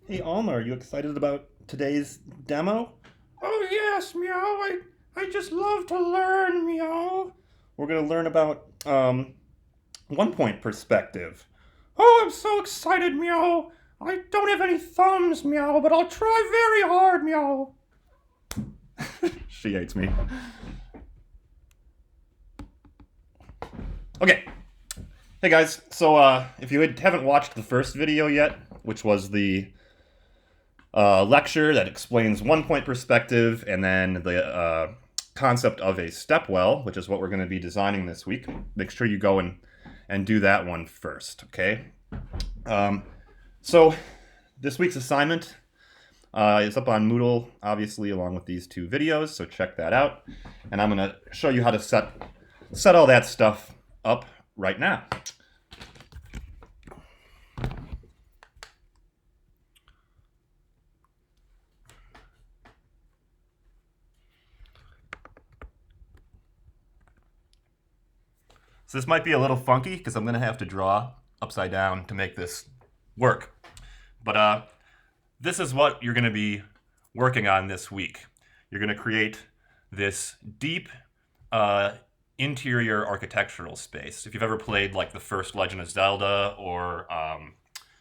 Hey Alma, are you excited about today's demo? Oh yes, Meow. I just love to learn, Meow. We're going to learn about one point perspective. Oh, I'm so excited, Meow. I don't have any thumbs, Meow, but I'll try very hard, Meow. She hates me. Okay. Hey guys, so if you haven't watched the first video yet, which was the lecture that explains one point perspective and then the concept of a stepwell, which is what we're going to be designing this week, make sure you go and do that one first, okay? So this week's assignment is up on Moodle, obviously, along with these two videos, so check that out. And I'm going to show you how to set all that stuff up right now. So this might be a little funky because I'm going to have to draw upside down to make this work. But this is what you're going to be working on this week. You're going to create this deep interior architectural space. If you've ever played like the first Legend of Zelda or A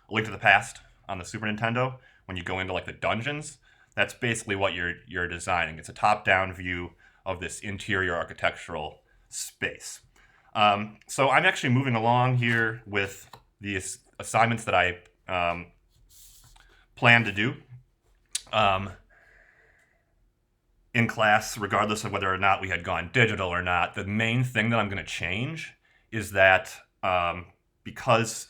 Link to the Past on the Super Nintendo, when you go into like the dungeons, that's basically what you're designing. It's a top-down view of this interior architectural space. So I'm actually moving along here with these assignments that I plan to do in class, regardless of whether or not we had gone digital or not. The main thing that I'm going to change is that because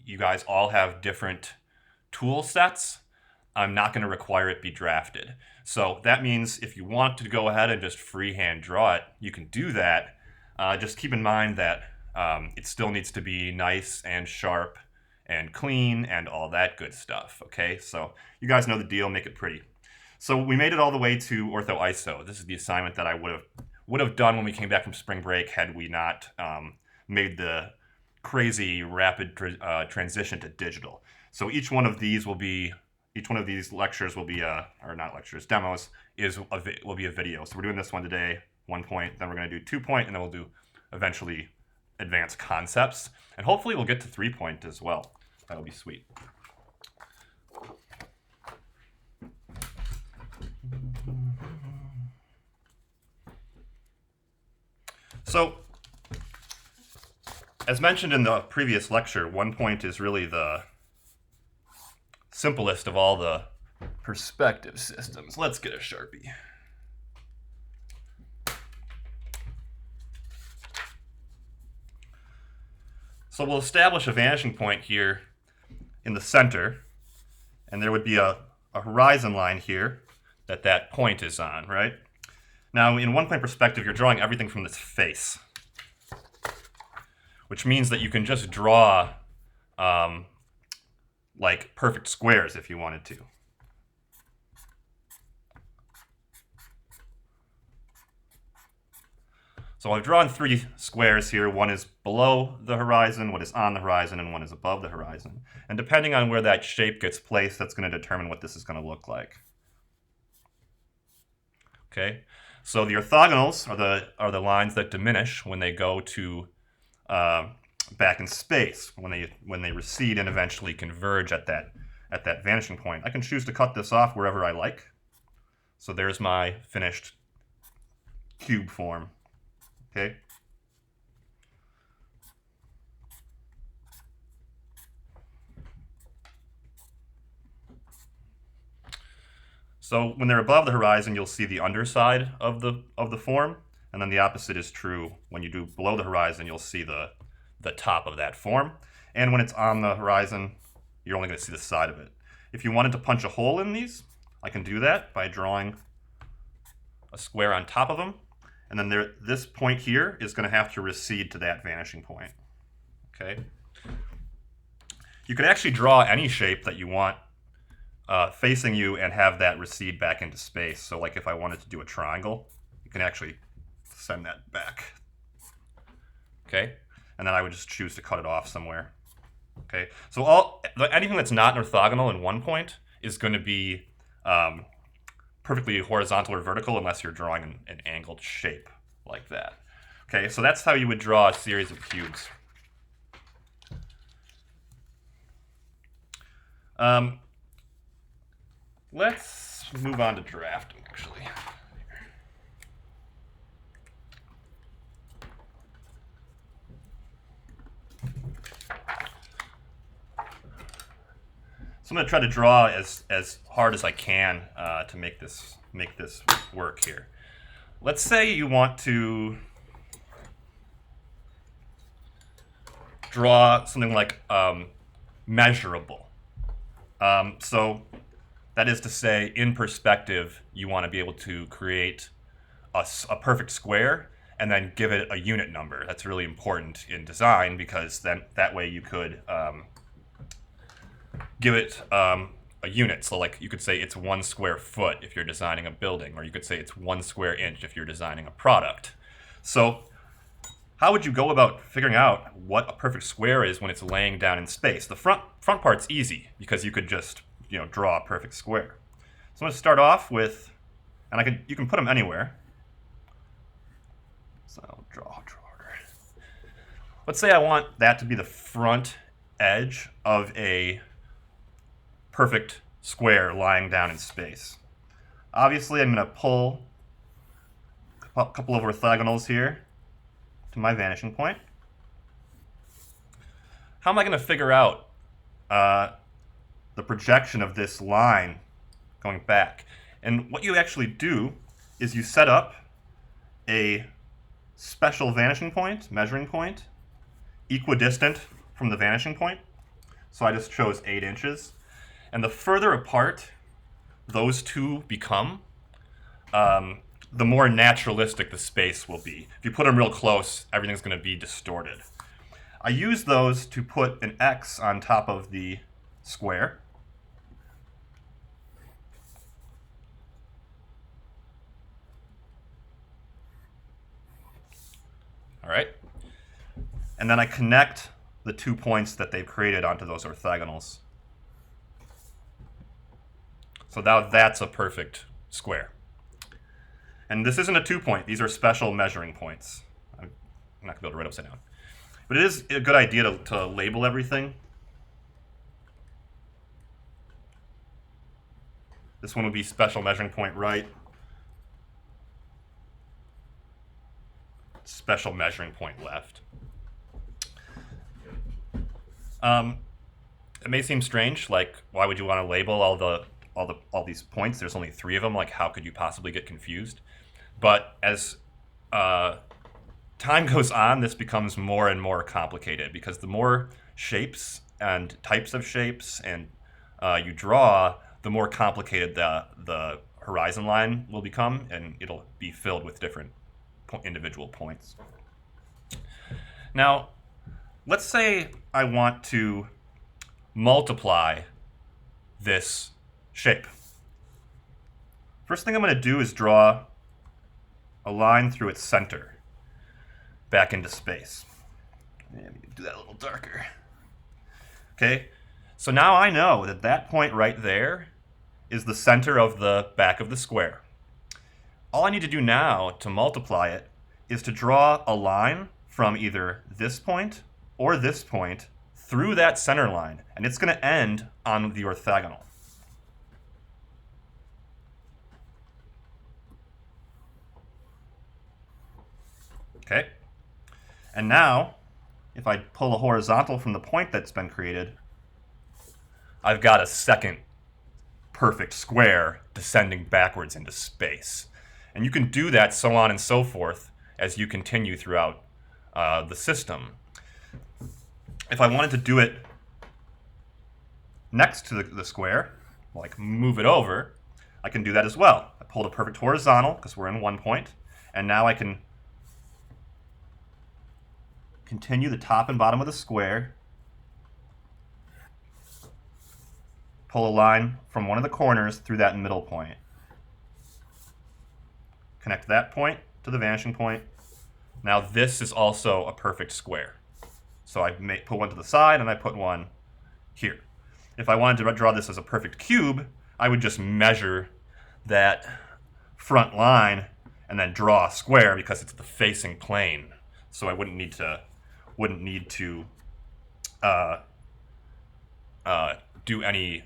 you guys all have different tool sets, I'm not going to require it be drafted. So that means if you want to go ahead and just freehand draw it, you can do that. Just keep in mind that it still needs to be nice and sharp and clean and all that good stuff, okay? So you guys know the deal, make it pretty. So we made it all the way to Ortho ISO. This is the assignment that I would have done when we came back from spring break had we not made the crazy rapid transition to digital. So each one of these lectures will be or not lectures, demos will be a video. So we're doing this one today, 1 point, then we're going to do 2 point, and then we'll do eventually advanced concepts, and hopefully we'll get to 3 point as well. That'll be sweet. So, as mentioned in the previous lecture, 1 point is really the simplest of all the perspective systems. Let's get a Sharpie. So we'll establish a vanishing point here in the center, and there would be a horizon line here that point is on, right? Now, in 1 point perspective, you're drawing everything from this face, which means that you can just draw like perfect squares if you wanted to. So I've drawn 3 squares here. One is below the horizon, one is on the horizon, and one is above the horizon. And depending on where that shape gets placed, that's going to determine what this is going to look like. Okay, so the orthogonals are the lines that diminish when they go to back in space, when they recede and eventually converge at that vanishing point. I can choose to cut this off wherever I like. So there's my finished cube form. Okay. So when they're above the horizon, you'll see the underside of the form, and then the opposite is true. When you do below the horizon, you'll see the top of that form. And when it's on the horizon, you're only going to see the side of it. If you wanted to punch a hole in these, I can do that by drawing a square on top of them. And then this point here is going to have to recede to that vanishing point. Okay. You can actually draw any shape that you want facing you and have that recede back into space. So like if I wanted to do a triangle, you can actually send that back. Okay. And then I would just choose to cut it off somewhere. Okay, so anything that's not orthogonal in one point is going to be perfectly horizontal or vertical unless you're drawing an angled shape like that. Okay, so that's how you would draw a series of cubes. Let's move on to drafting, actually. So I'm going to try to draw as hard as I can to make this work here. Let's say you want to draw something like measurable. So that is to say, in perspective, you want to be able to create a perfect square and then give it a unit number. That's really important in design because then that way you could give it a unit. So like you could say it's 1 square foot if you're designing a building, or you could say it's 1 square inch if you're designing a product. So how would you go about figuring out what a perfect square is when it's laying down in space? The front part's easy because you could just draw a perfect square. So I'm going to start off with, and you can put them anywhere. So I'll draw order. Let's say I want that to be the front edge of a perfect square lying down in space. Obviously, I'm going to pull a couple of orthogonals here to my vanishing point. How am I going to figure out the projection of this line going back? And what you actually do is you set up a special vanishing point, measuring point, equidistant from the vanishing point. So I just chose 8 inches. And the further apart those two become, the more naturalistic the space will be. If you put them real close, everything's going to be distorted. I use those to put an X on top of the square. All right. And then I connect the 2 points that they've created onto those orthogonals. So now that's a perfect square. And this isn't a 2-point. These are special measuring points. I'm not going to be able to write upside down. But it is a good idea to label everything. This one would be special measuring point right. Special measuring point left. It may seem strange, like why would you want to label all these points? There's only 3 of them. Like how could you possibly get confused? But as time goes on, this becomes more and more complicated because the more shapes and types of shapes and you draw, the more complicated the horizon line will become, and it'll be filled with different individual points. Now, let's say I want to multiply this shape. First thing I'm going to do is draw a line through its center back into space. Let me do that a little darker. Okay, so now I know that that point right there is the center of the back of the square. All I need to do now to multiply it is to draw a line from either this point or this point through that center line, and it's going to end on the orthogonal. Okay, and now if I pull a horizontal from the point that's been created, I've got a second perfect square descending backwards into space. And you can do that so on and so forth as you continue throughout the system. If I wanted to do it next to the square, like move it over, I can do that as well. I pulled a perfect horizontal because we're in 1 point, and now I can continue the top and bottom of the square, pull a line from one of the corners through that middle point. Connect that point to the vanishing point. Now this is also a perfect square. So I put one to the side and I put one here. If I wanted to draw this as a perfect cube, I would just measure that front line and then draw a square because it's the facing plane. So I wouldn't need to do any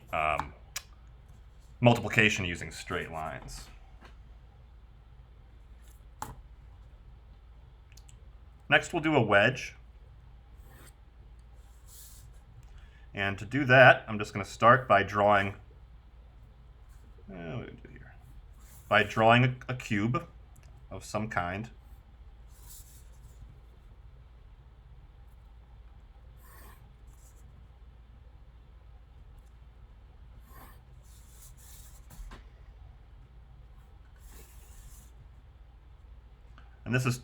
multiplication using straight lines. Next, we'll do a wedge. And to do that, I'm just going to start by drawing a cube of some kind. And this is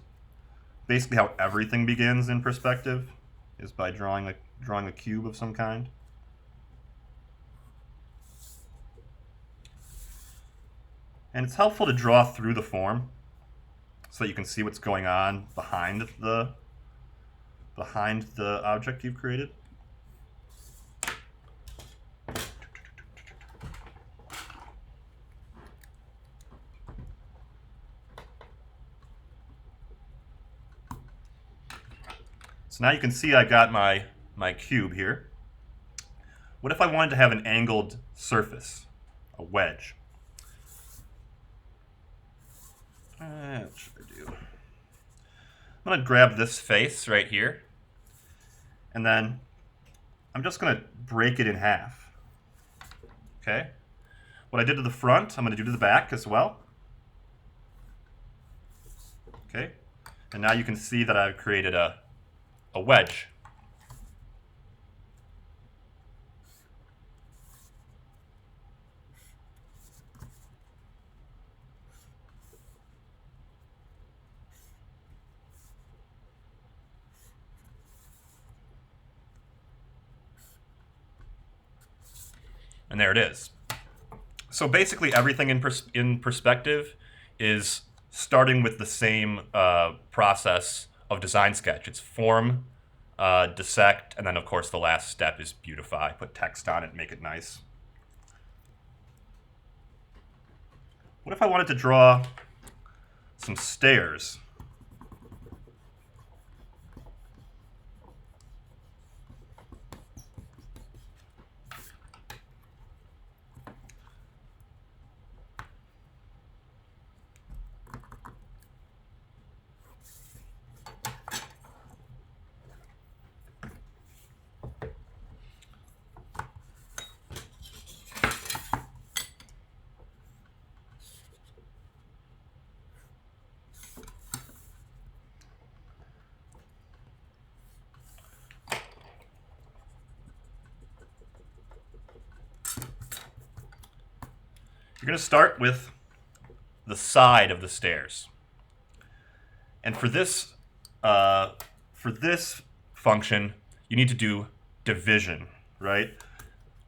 basically how everything begins in perspective, is by drawing a cube of some kind. And it's helpful to draw through the form so that you can see what's going on behind the object you've created. So now you can see I got my cube here. What if I wanted to have an angled surface, a wedge? What should I do? I'm going to grab this face right here, and then I'm just going to break it in half. Okay? What I did to the front, I'm going to do to the back as well. Okay? And now you can see that I've created a wedge. And there it is. So basically everything in perspective is starting with the same process of design sketch. It's form, dissect, and then of course the last step is beautify. Put text on it, make it nice. What if I wanted to draw some stairs? You're going to start with the side of the stairs. And for this function, you need to do division, right?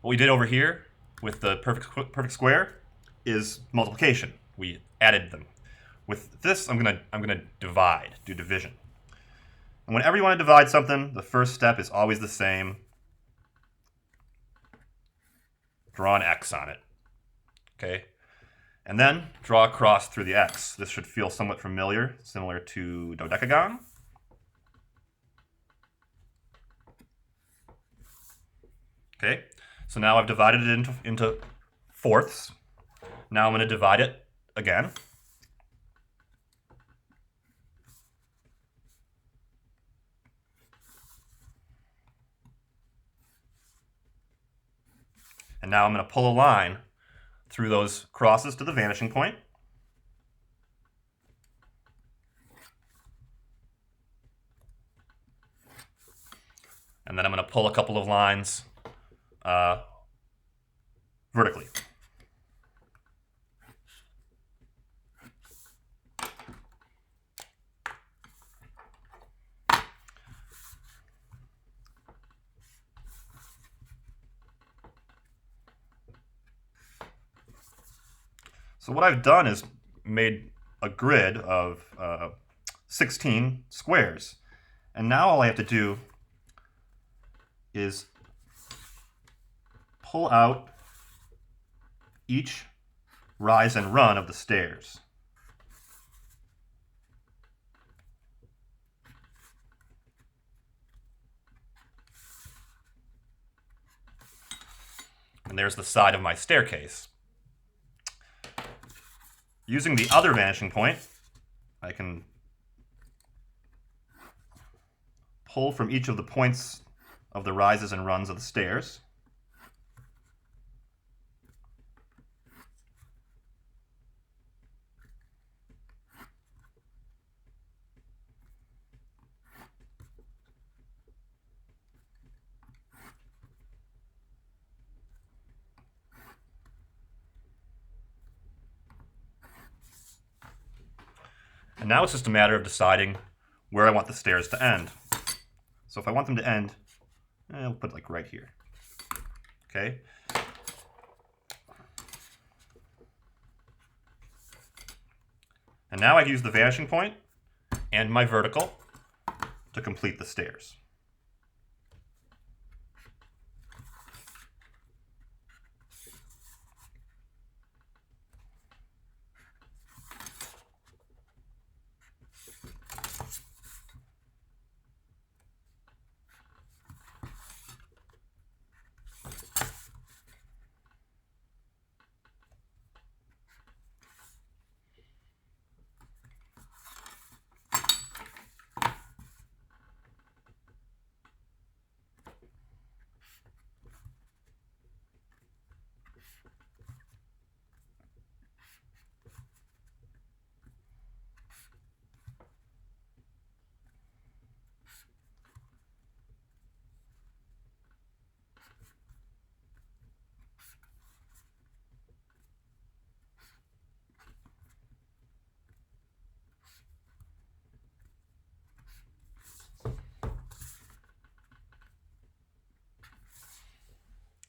What we did over here with the perfect square is multiplication. We added them. With this, I'm gonna divide, do division. And whenever you want to divide something, the first step is always the same. Draw an X on it. Okay? And then draw a cross through the X. This should feel somewhat familiar, similar to dodecagon. Okay, so now I've divided it into fourths. Now I'm going to divide it again. And now I'm going to pull a line through those crosses to the vanishing point. And then I'm going to pull a couple of lines vertically. So what I've done is made a grid of 16 squares. And now all I have to do is pull out each rise and run of the stairs. And there's the side of my staircase. Using the other vanishing point, I can pull from each of the points of the rises and runs of the stairs. And now it's just a matter of deciding where I want the stairs to end. So if I want them to end, I'll put it like right here. Okay. And now I use the vanishing point and my vertical to complete the stairs.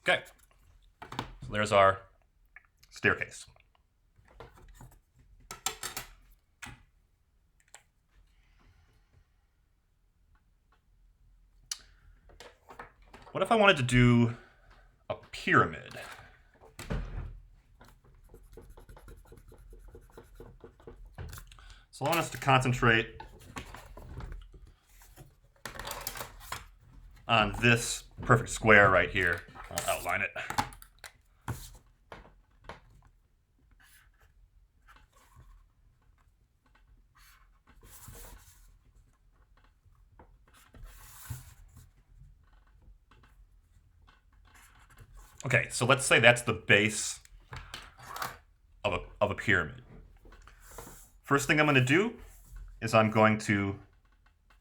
Okay, so there's our staircase. What if I wanted to do a pyramid? So I want us to concentrate on this perfect square right here. I'll outline it. Okay, so let's say that's the base of a pyramid. First thing I'm going to do is I'm going to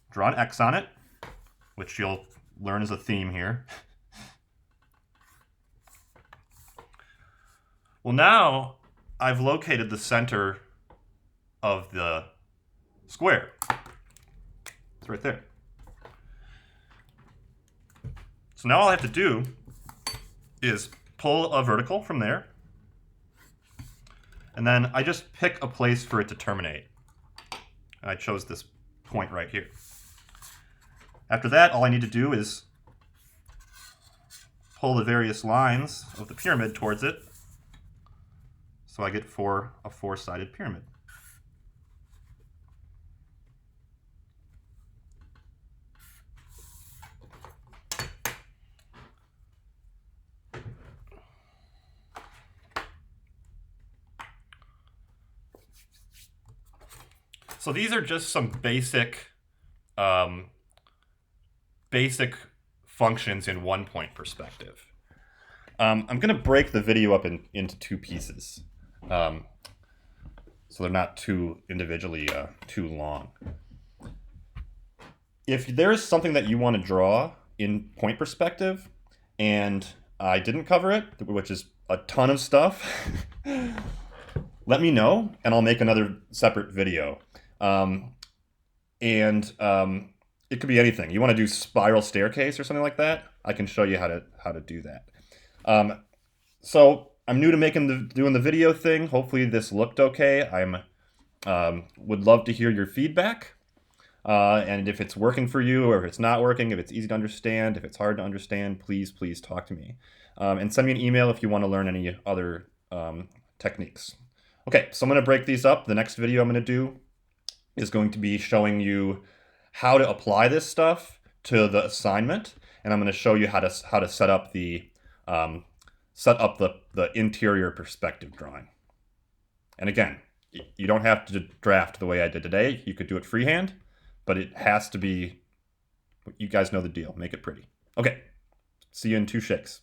draw an X on it, which you'll learn is a theme here. Well, now I've located the center of the square. It's right there. So now all I have to do is pull a vertical from there, and then I just pick a place for it to terminate. And I chose this point right here. After that, all I need to do is pull the various lines of the pyramid towards it, so I get a four-sided pyramid. So these are just some basic functions in one-point perspective. I'm going to break the video up into two pieces, so they're not too individually too long. If there's something that you want to draw in point perspective, and I didn't cover it, which is a ton of stuff, let me know, and I'll make another separate video. It could be anything. You want to do spiral staircase or something like that? I can show you how to do that. So I'm new to doing the video thing. Hopefully this looked okay. Would love to hear your feedback. And if it's working for you, or if it's not working, if it's easy to understand, if it's hard to understand, please talk to me. And send me an email if you want to learn any other techniques. Okay, so I'm going to break these up. The next video I'm going to do is going to be showing you how to apply this stuff to the assignment, and I'm going to show you how to set up the interior perspective drawing. And again, you don't have to draft the way I did today. You could do it freehand, but it has to be, you guys know the deal. Make it pretty. Okay, see you in 2 shakes.